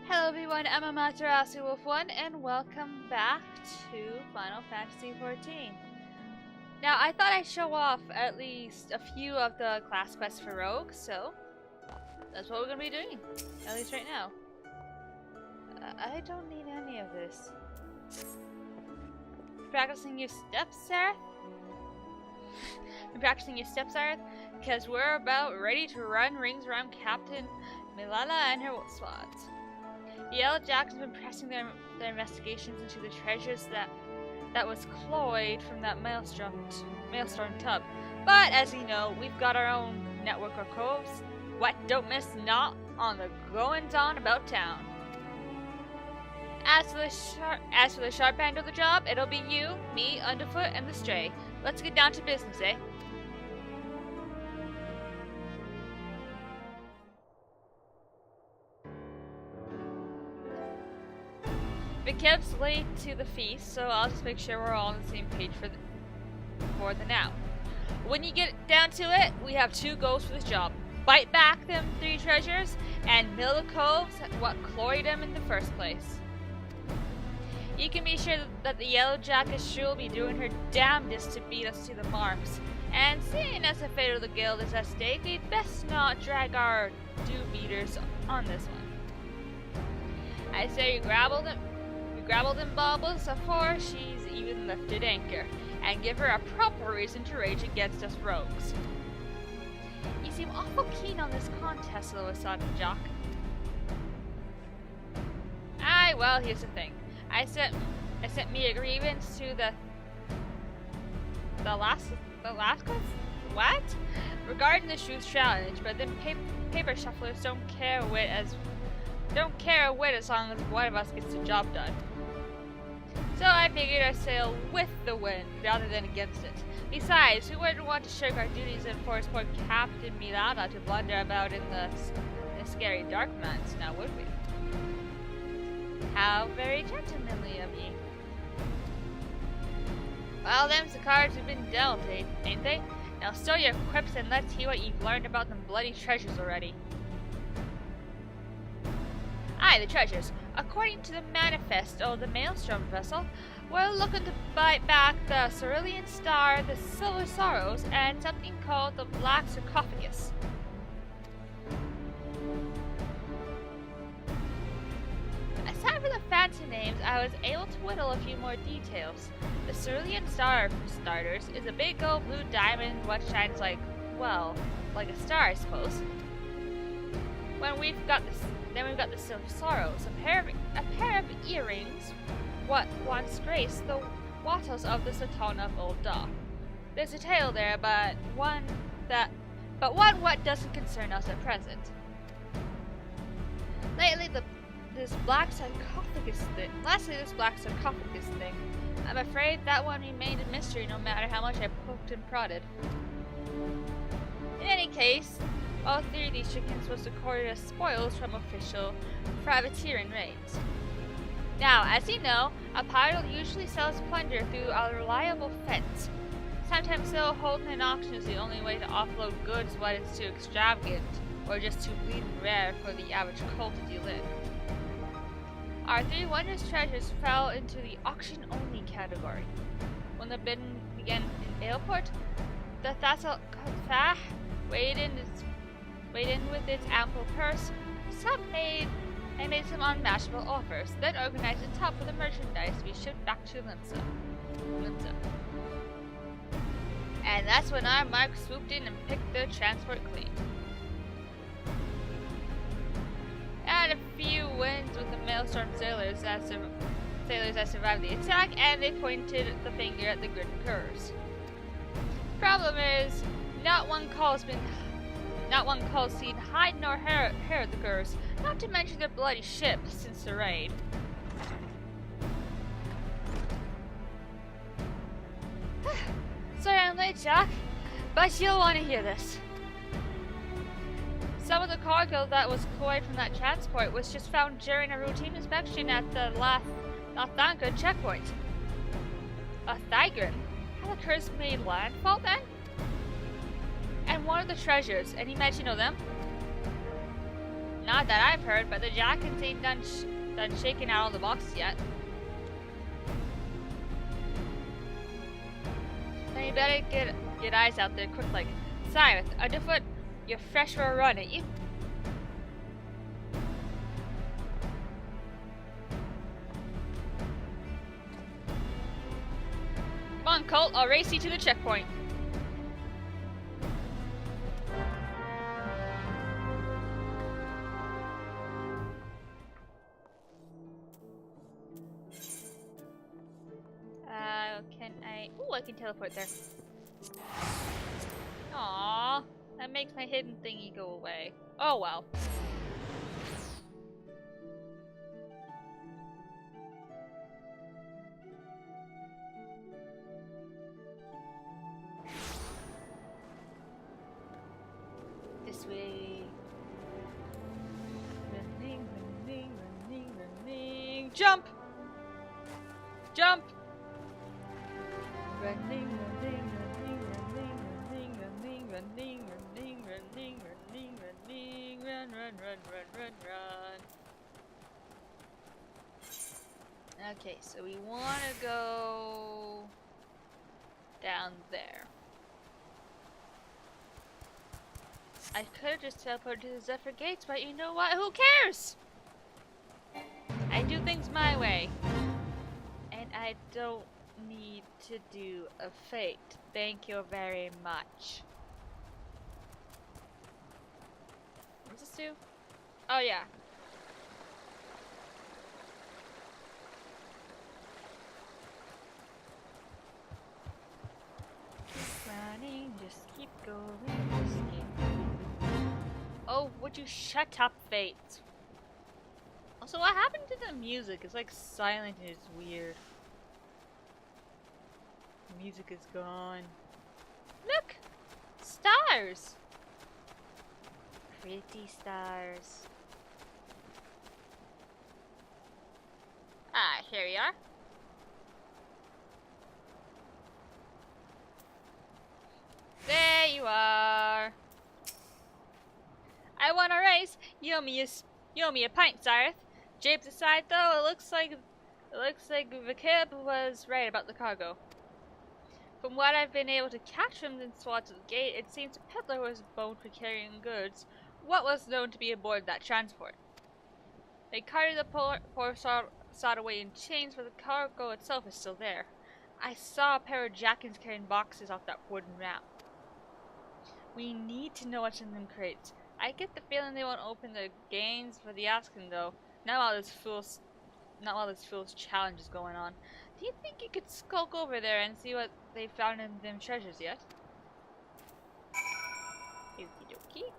Hello everyone, I'm Amaterasu Wolf 1 and welcome back to Final Fantasy XIV. Now I thought I'd show off at least a few of the class quests for Rogue, so that's what we're going to be doing, at least right now. I don't need any of this. Practicing your steps, Sarah? Practicing your steps, Sarah? Because we're about ready to run rings around Captain Milala and her squad. The Yellow Jackets have been pressing their investigations into the treasures that was cloyed from that maelstrom tub. But as you know, we've got our own network of coves. What don't miss not on the goings on about town. As for the sharp end of the job, it'll be you, me, Underfoot, and the Stray. Let's get down to business, eh? Vikev's late to the feast, so I'll just make sure we're all on the same page for the now. When you get down to it, we have two goals for this job. Bite back them 3 treasures, and mill the coves what cloyed them in the first place. You can be sure that the Yellow Jacket sure will be doing her damnedest to beat us to the marks. And seeing as the fate of the guild is at stake, we'd best not drag our do-beaters on this one. I say you grapple them baubles afore she's even lifted anchor, and give her a proper reason to rage against us rogues. You seem awful keen on this contest, Loisot and Jock. Aye, well, here's the thing. I sent me a grievance to the last quest? What? Regarding the shoes challenge, but then paper shufflers don't care a whit as long as one of us gets the job done. So I figured I'd sail with the wind rather than against it. Besides, we wouldn't want to shirk our duties and force poor Captain Milana to blunder about in the scary dark lands, now would we? How very gentlemanly of ye. Well, them's the cards we've been dealt, ain't they? Now stow your quips and let's hear what you've learned about them bloody treasures already. Aye, the treasures. According to the manifest of the Maelstrom vessel, we're looking to bite back the Cerulean Star, the Silver Sorrows, and something called the Black Sarcophagus. Aside from the fancy names, I was able to whittle a few more details. The Cerulean Star, for starters, is a big old blue diamond what shines like a star, I suppose. Then we've got the Silver Sorrows, a pair of earrings what once graced the wattles of the Sultana of Old Da. There's a tale there, but one what doesn't concern us at present. Lastly, this black sarcophagus thing. I'm afraid that one remained a mystery no matter how much I poked and prodded. In any case, all 3 of these chickens was recorded as spoils from official privateering raids. Now, as you know, a pirate usually sells plunder through a reliable fence. Sometimes though, holding an auction is the only way to offload goods when it's too extravagant, or just too bleeding rare for the average cult to deal in. Our 3 wondrous treasures fell into the auction-only category. When the bidding began in Aleport, the Thassel weighed in with its ample purse. Some made some unmatchable offers, then organized a tub for the merchandise to be shipped back to Limsa. And that's when our mark swooped in and picked the transport clean. And a few wins with the Maelstrom sailors that survived the attack, and they pointed the finger at the Gridden Curs. Problem is, not one call's seen hide nor hair of the Curs, not to mention their bloody ship since the raid. Sorry I'm late, Jack, but you'll want to hear this. Some of the cargo that was cloyed from that transport was just found during a routine inspection at the Lathanka checkpoint. A Thygrin? Had the Curs made landfall then? And one of the treasures, any mention of them? Not that I've heard, but the jackets ain't done shaking out all the boxes yet. Then you better get eyes out there quick like. Cyrus, Underfoot, you're fresh for a run, ain't you? Come on, Colt, I'll race you to the checkpoint. Can I... Ooh, I can teleport there. Aww, that makes my hidden thingy go away. Oh well. This way. Running, running, running, running. Jump! Jump! Running, running, running, running, running, running, running, running, running, running, running, run, run, run, run, run, run. Okay, so we want to go down there. I could have just teleported to the Zephyr Gates, but you know what? Who cares? I do things my way. And I don't need to do a fate. Thank you very much. What's this do? Oh yeah. Keep running, just keep going, just keep going. Oh, would you shut up, Fate? Also, what happened to the music? It's like silent and it's weird. The music is gone. Look! Stars! Pretty stars. Ah, here we are. There you are. I won a race. You owe me a pint, Cyrus. Japes aside, though, it looks like Vakib was right about the cargo. From what I've been able to catch from the swats of the gate, it seems a peddler was boned for carrying goods. What was known to be aboard that transport? They carried the poor sod away in chains, but the cargo itself is still there. I saw a pair of jackets carrying boxes off that wooden ramp. We need to know what's in them crates. I get the feeling they won't open the gains for the asking, though. Not while this fool's challenge is going on. Do you think you could skulk over there and see what they found in them treasures yet? Okie dokie.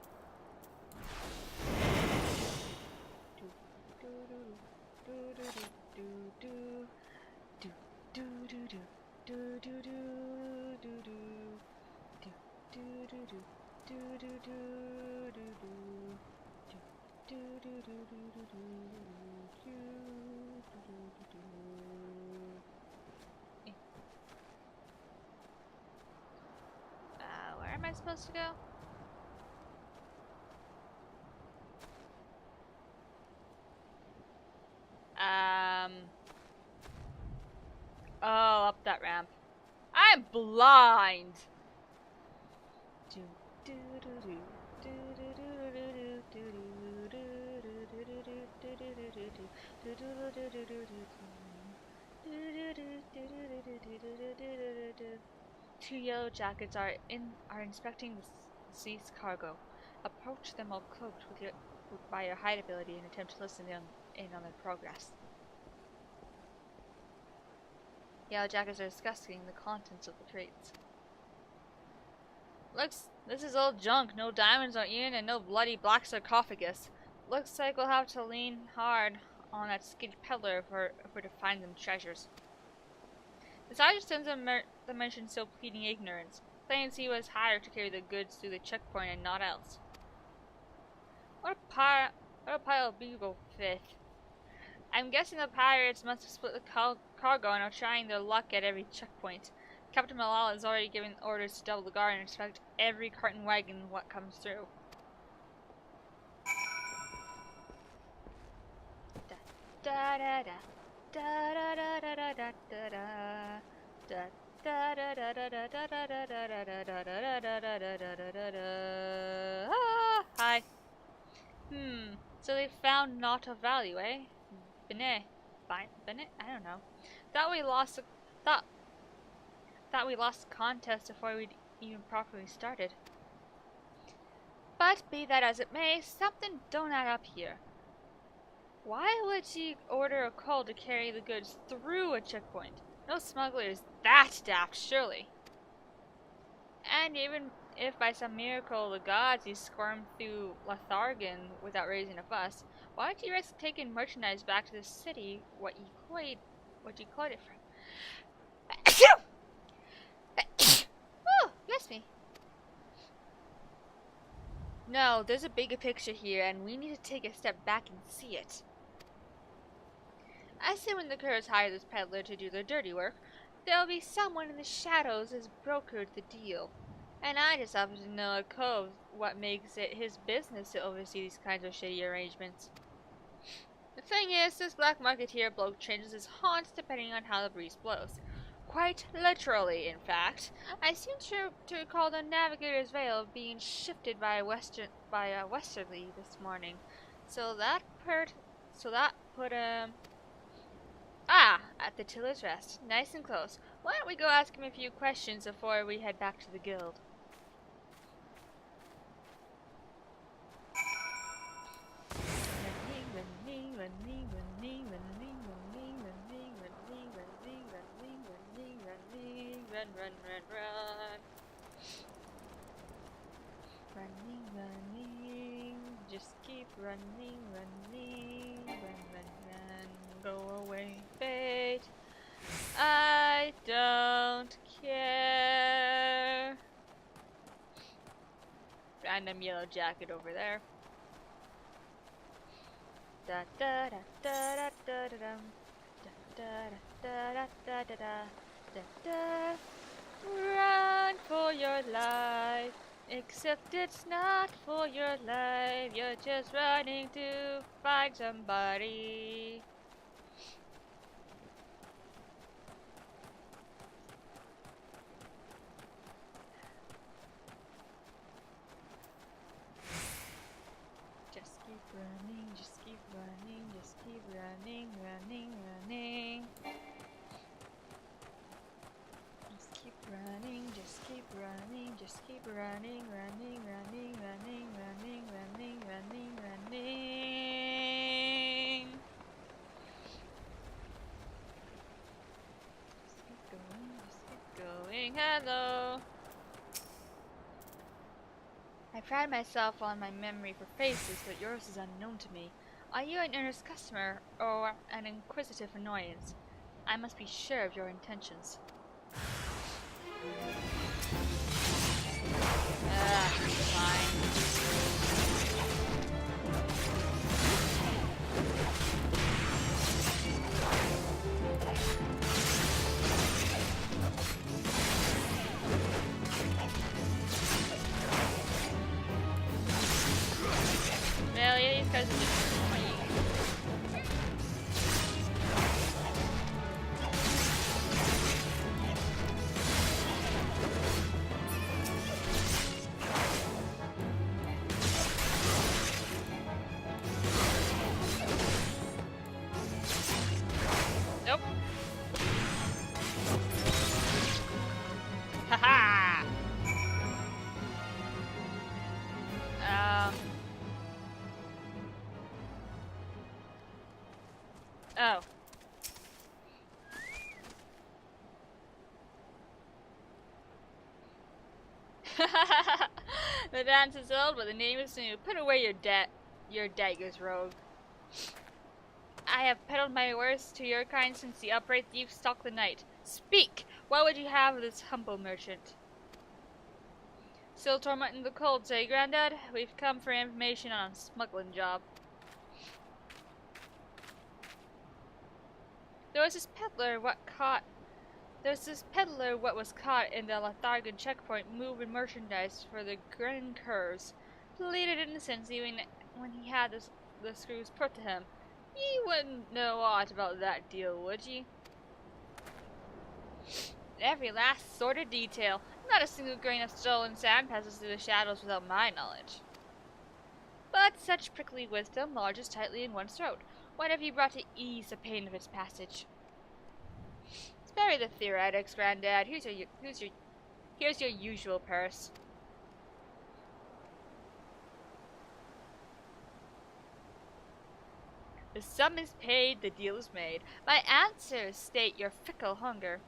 Where am I supposed to go? Oh, up that ramp. I'm blind! Two yellow jackets are inspecting the sea's cargo. Approach them all cloaked by your hide ability and attempt to listen in on their progress. Yellow jackets are discussing the contents of the crates. This is all junk. No diamonds are in, and no bloody black sarcophagus. Looks like we'll have to lean hard on that skid peddler if we're to find them treasures. The sergeant sends the mention still pleading ignorance, claims he was hired to carry the goods through the checkpoint and not else. What a pile of bugle fifth. I'm guessing the pirates must have split the cargo and are trying their luck at every checkpoint. Captain Malal has already given orders to double the guard and inspect every cart and wagon what comes through. Da da da. Da da da da da da da da. Da da da da da da da da da da da da da da da da da da. Hi. So they found not of value, eh? Bene. Bene? I don't know. Thought we lost thought thought we lost the contest before we'd even properly started. But be that as it may, something don't add up here. Why would she order a coal to carry the goods through a checkpoint? No smuggler is that daft, surely. And even if by some miracle the gods you squirmed through Lathargan without raising a fuss, why don't you risk taking merchandise back to the city what you cloyed it from? Oh, bless me. No, there's a bigger picture here, and we need to take a step back and see it. I say when the Curs hire this peddler to do their dirty work, there'll be someone in the shadows has brokered the deal. And I just happen to know a cove what makes it his business to oversee these kinds of shitty arrangements. The thing is, this black marketeer bloke changes his haunts depending on how the breeze blows. Quite literally, in fact. I seem to recall the Navigator's Veil being shifted by a westerly this morning. So that put at the Tiller's Rest. Nice and close. Why don't we go ask him a few questions before we head back to the guild? Run. Running. Just keep running. Run. Go away, fate. I don't care. Random yellow jacket over there. Da da da da da da da da da da da da. Run for your life. Except it's not for your life. You're just running to find somebody. Just keep running. Just keep running. Just keep running. Just keep running. Just keep running. Just keep going. Hello. I pride myself on my memory for faces, but yours is unknown to me. Are you an earnest customer or an inquisitive annoyance? I must be sure of your intentions. Fine. Really? These guys are just annoying. Nope. Haha! Oh. The dance is old, but the name is new. Put away your daggers, rogue. I have peddled my wares to your kind since the upright thief stalked the night. Speak! What would you have of this humble merchant? Still tormenting the cold, say, Grandad? We've come for information on a smuggling job. There was this peddler what was caught in the Lathargan checkpoint moving merchandise for the Curs. Pleaded innocence even when he had the screws put to him. You wouldn't know aught about that deal, would ye? Every last sort of detail. Not a single grain of stolen sand passes through the shadows without my knowledge. But such prickly wisdom lodges tightly in one's throat. What have you brought to ease the pain of its passage? Spare the theoretics, Granddad. Here's your usual purse. The sum is paid, the deal is made. My answers state your fickle hunger.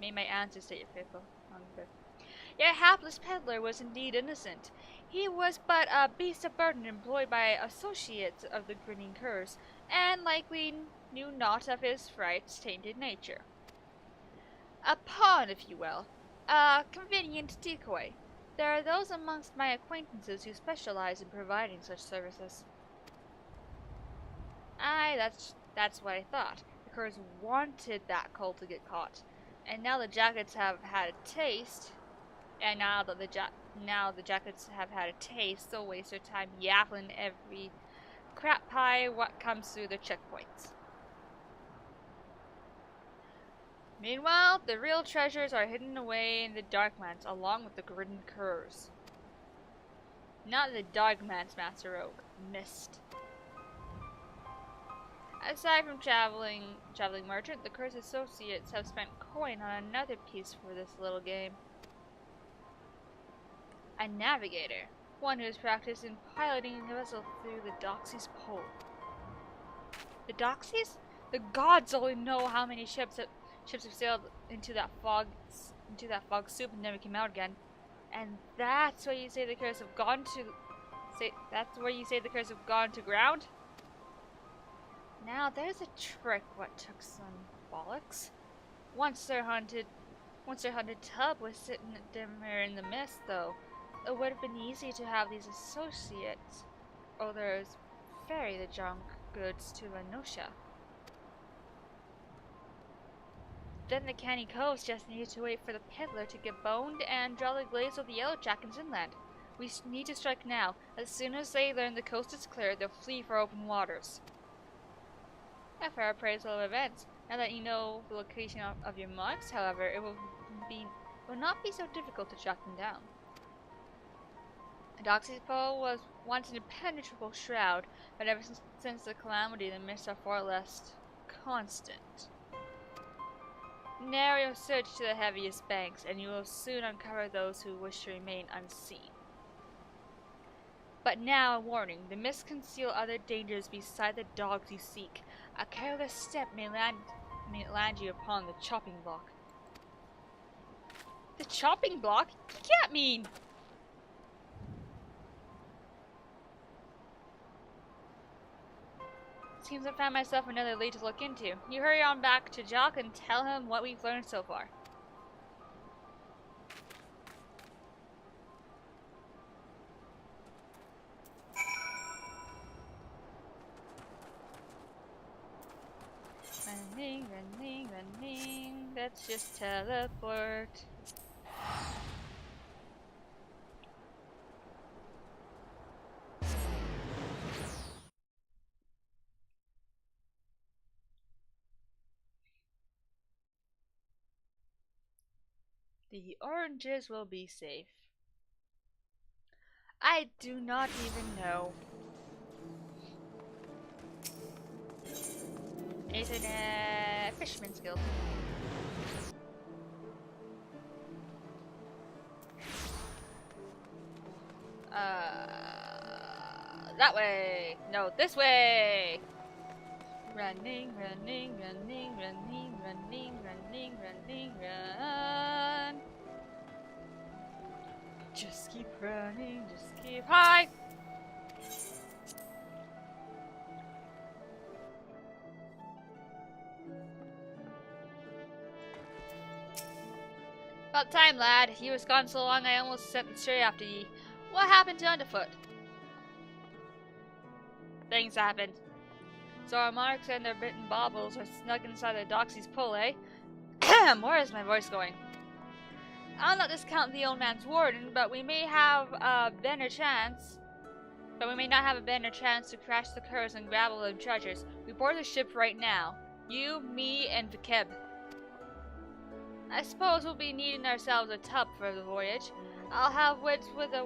May my answers state your fickle hunger. Your hapless peddler was indeed innocent. He was but a beast of burden employed by associates of the grinning curs, and likely knew naught of his fright's tainted nature. A pawn, if you will. A convenient decoy. There are those amongst my acquaintances who specialize in providing such services. Aye, that's what I thought. The curs wanted that colt to get caught. And now the jackets have had a taste. And now that the jackets have had a taste, they'll waste their time yapping every crap pie what comes through their checkpoints. Meanwhile, the real treasures are hidden away in the Darklands, along with the grinning curs. Not the Darklands, Master Rogue. Mist. Aside from traveling merchant, the curse associates have spent coin on another piece for this little game. A navigator, one who has practiced in piloting a vessel through the Doxy's pole. The Doxies? The gods only know how many ships have sailed into that fog soup and never came out again. And that's where you say the curse have gone to ground? Now there's a trick what took some bollocks. Once their hunted tub was sitting dimmer in the mist, though, it would have been easy to have these associates, others, ferry the junk goods to Lenosha. Then the canny coves just need to wait for the peddler to get boned and draw the glaze of the yellow jackets inland. We need to strike now. As soon as they learn the coast is clear, they'll flee for open waters. A fair appraisal of events. Now that you know the location of your marks, however, it will not be so difficult to track them down. Doxy's pole was once an impenetrable shroud, but ever since the calamity, the mists are far less constant. Narrow your search to the heaviest banks, and you will soon uncover those who wish to remain unseen. But now a warning, the mists conceal other dangers beside the dogs you seek. A careless step may land you upon the chopping block. The chopping block? You can't mean... Seems I found myself another lead to look into. You hurry on back to Jock and tell him what we've learned so far. Running, running, running. Let's just teleport. The oranges will be safe. I do not even know. Is it a fisherman's guild? That way! No, this way! Running, running, running, running, running, running, running, run! Just keep running, just keep high! About time, lad. You was gone so long I almost sent straight after ye. What happened to Underfoot? Things happened. So our marks and their bitten baubles are snug inside the Doxy's pull, eh? Where is my voice going? I'll not discount the old man's warden, but we may have a better chance. but we may not have a better chance to crash the curse and grab all the treasures. We board the ship right now. You, me, and Vikeb. I suppose we'll be needing ourselves a tub for the voyage. I'll have words with a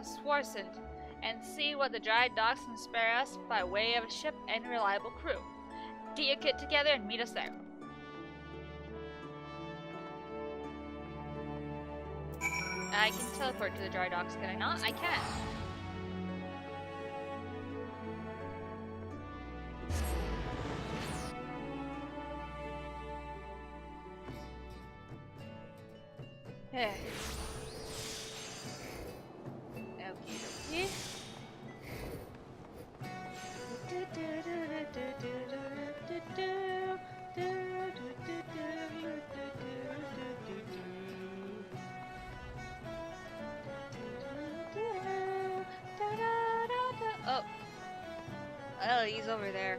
Swarsund and see what the dry docks can spare us by way of a ship and a reliable crew. Get your kit together and meet us there. I can teleport to the dry docks, can I not? I can. Yeah. Okay. Oh, he's over there.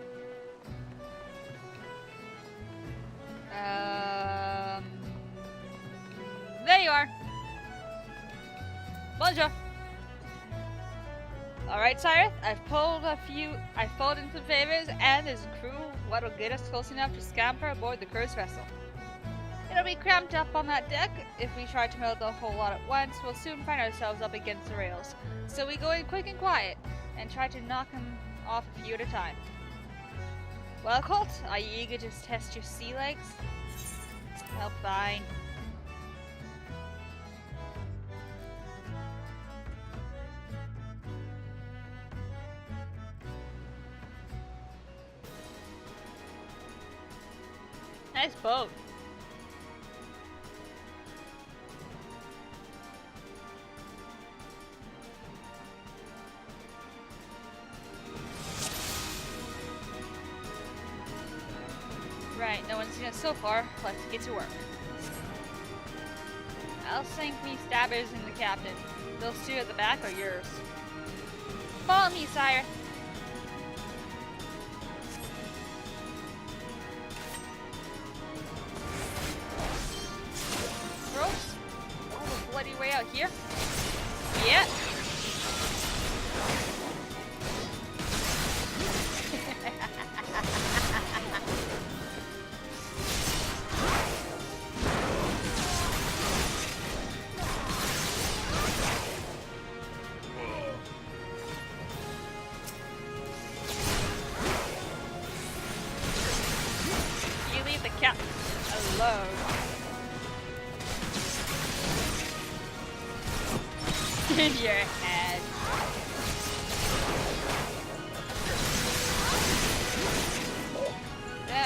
There you are. Bonjour. Alright, Cyrus, I've pulled in some favors, and there's a crew what'll get us close enough to scamper aboard the cursed vessel. It'll be cramped up on that deck. If we try to melt the whole lot at once, we'll soon find ourselves up against the rails. So we go in quick and quiet, and try to knock them off a few at a time. Well, Colt, are you eager to test your sea legs? Well, fine. Nice boat. Right, no one's seen us so far. Let's get to work. I'll sink me stabbers in the captain. Those two at the back are yours. Follow me, sire. Ropes? All the bloody way out here? Yeah. In your head.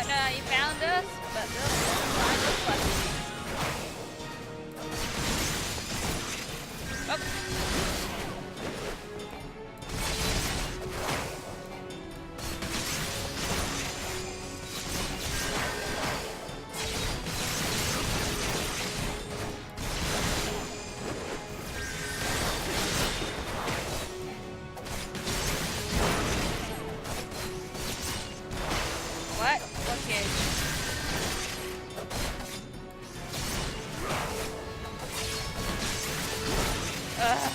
No, you found us, but they'll find us left. Oh.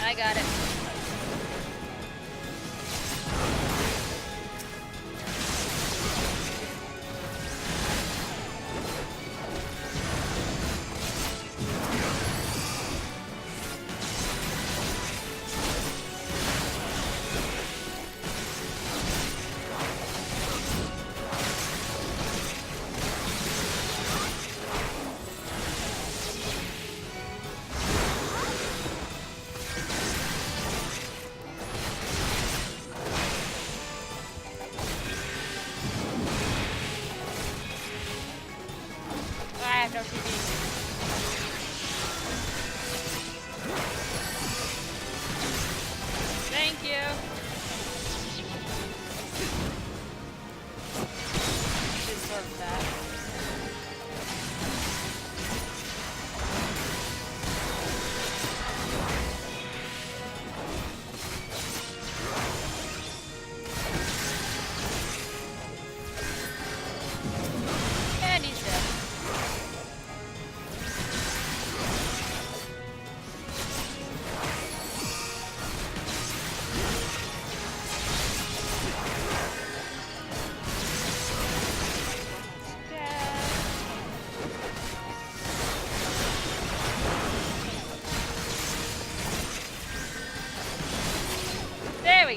I got it. No TV. Thank you. Deserve that.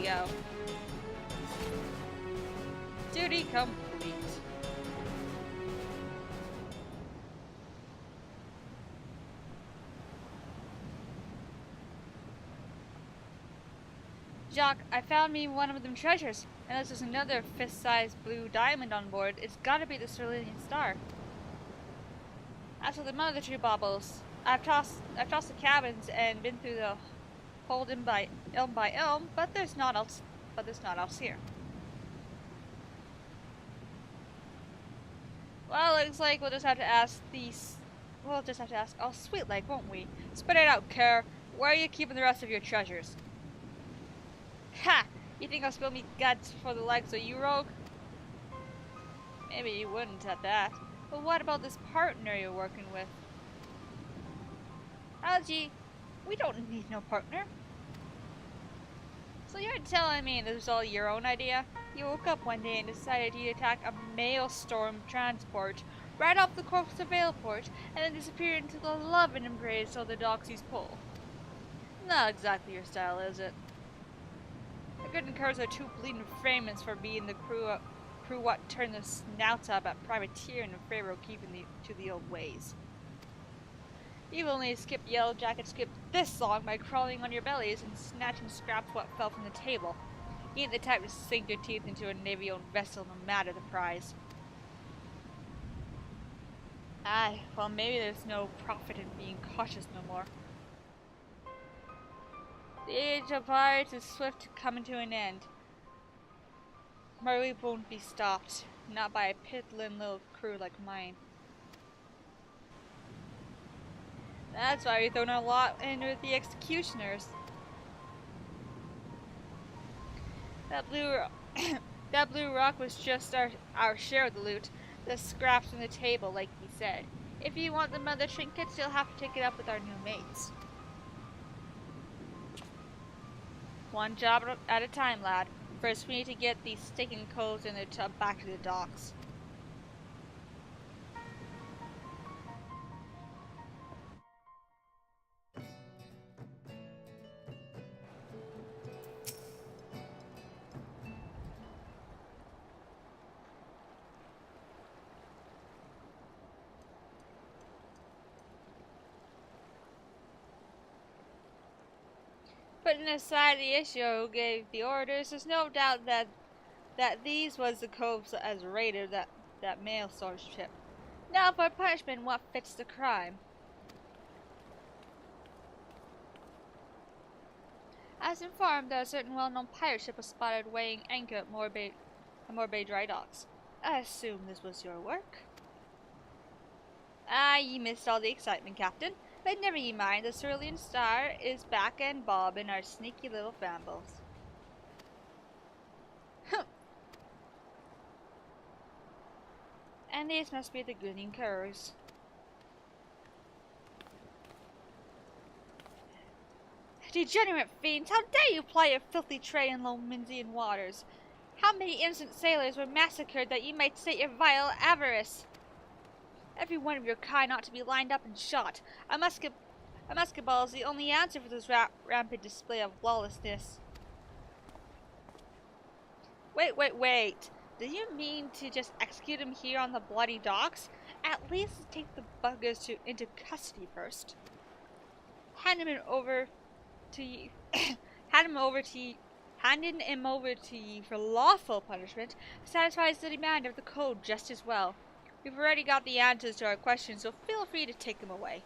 go. Duty complete. Jacques, I found me one of them treasures, and there's another fist-sized blue diamond on board. It's gotta be the Cerulean star. As for the other two baubles, I've tossed the cabins and been through the hold by elm, but there's not else here. Well, looks like we'll just have to ask oh, Sweet Leg, won't we? Spit it out, Kerr. Where are you keeping the rest of your treasures? Ha! You think I'll spill me guts for the likes of you, rogue? Maybe you wouldn't at that. But what about this partner you're working with? Algie, we don't need no partner. So you're telling me this was all your own idea? You woke up one day and decided you'd attack a maelstrom transport right off the coast of Valeport and then disappear into the loving embrace of the Doxies Pole. Not exactly your style, is it? I couldn't curse our two bleeding Freemans for being the crew what turned their snouts up at privateering in favor of keeping to the old ways. You've only skipped Yellow Jacket skipped this long by crawling on your bellies and snatching scraps what fell from the table. You ain't the type to sink your teeth into a Navy-owned vessel no matter the prize. Aye, well maybe there's no profit in being cautious no more. The age of pirates is swift coming to an end. But we won't be stopped, not by a piddling little crew like mine. That's why we're throwing a lot in with the executioners. That blue rock was just our share of the loot, the scraps from the table, like he said. If you want the other trinkets, you'll have to take it up with our new mates. One job at a time, lad. First, we need to get these stinking coals in the tub back to the docks. Putting aside the issue who gave the orders, there's no doubt that these was the coves as raided that maelstrom ship. Now for punishment, what fits the crime? As informed that a certain well-known pirate ship was spotted weighing anchor at Morbay dry docks. I assume this was your work? Ah, ye missed all the excitement, Captain. But never ye mind, the Cerulean star is back and bobbing our sneaky little fambles. Humph! And these must be the grinning curs. Degenerate fiends, how dare you ply your filthy trade in Lominsian waters? How many innocent sailors were massacred that you might sate your vile avarice? Every one of your kind ought to be lined up and shot. A musket ball is the only answer for this rampant display of lawlessness. Wait. Do you mean to just execute him here on the bloody docks? At least take the buggers into custody first. Handing him over to ye for lawful punishment satisfies the demand of the code just as well. We've already got the answers to our questions, so feel free to take them away.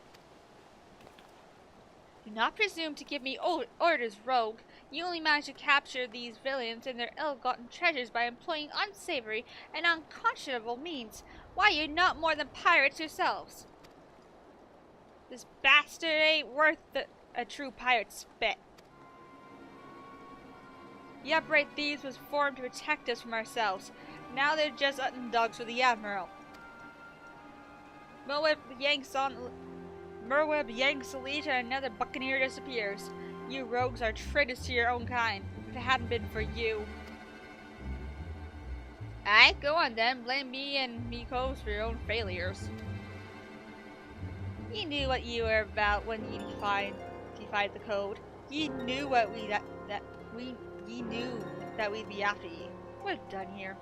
Do not presume to give me orders, rogue. You only managed to capture these villains and their ill-gotten treasures by employing unsavory and unconscionable means. Why, you're not more than pirates yourselves. This bastard ain't worth a true pirate's spit. The upright thieves was formed to protect us from ourselves. Now they're just dogs for the Admiral. Merweb yanks the lead and another buccaneer disappears. You rogues are traitors to your own kind. If it hadn't been for you. Aye, go on then. Blame me and me coves for your own failures. You knew what you were about when you defied the code. You knew what we ye knew that we'd be after ye. We're done here.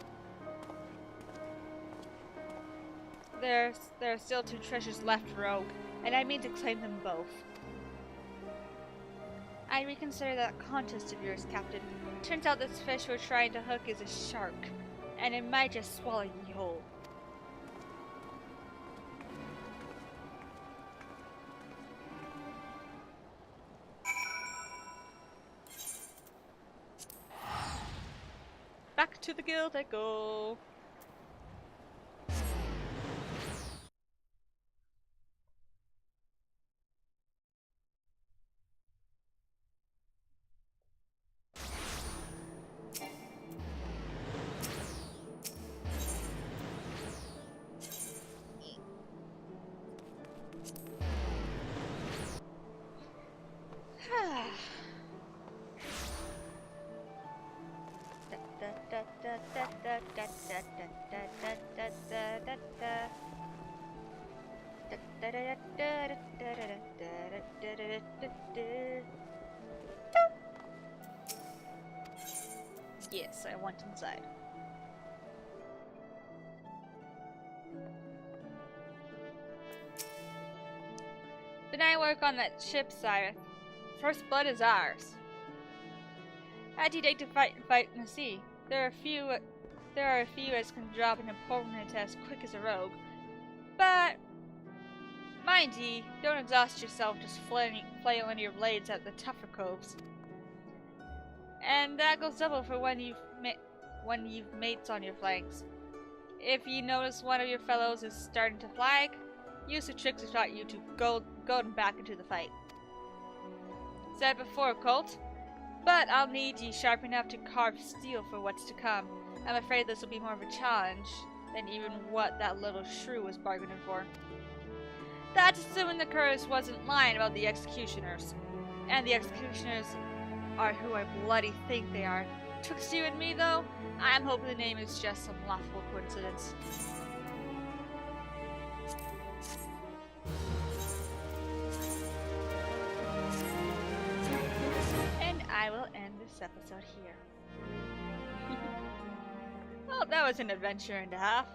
There are still 2 treasures left, Rogue, and I mean to claim them both. I reconsider that contest of yours, Captain. Turns out this fish we're trying to hook is a shark, and it might just swallow ye whole. Back to the guild I go. Yes, I want inside. Then I work on that ship, Cyrus. First blood is ours. How'd you take to fight in the sea? There are a few as can drop an opponent as quick as a rogue. But mind ye, don't exhaust yourself just flailing your blades at the tougher coves. And that goes double for when you've mates on your flanks. If you notice one of your fellows is starting to flag, use the tricks I taught you to go back into the fight. Said before, Colt, but I'll need ye sharp enough to carve steel for what's to come. I'm afraid this will be more of a challenge than even what that little shrew was bargaining for. That's assuming the curs wasn't lying about the executioners. And the executioners are who I bloody think they are. Twixt you and me, though, I'm hoping the name is just some laughable coincidence. And I will end this episode here. Well, that was an adventure and a half.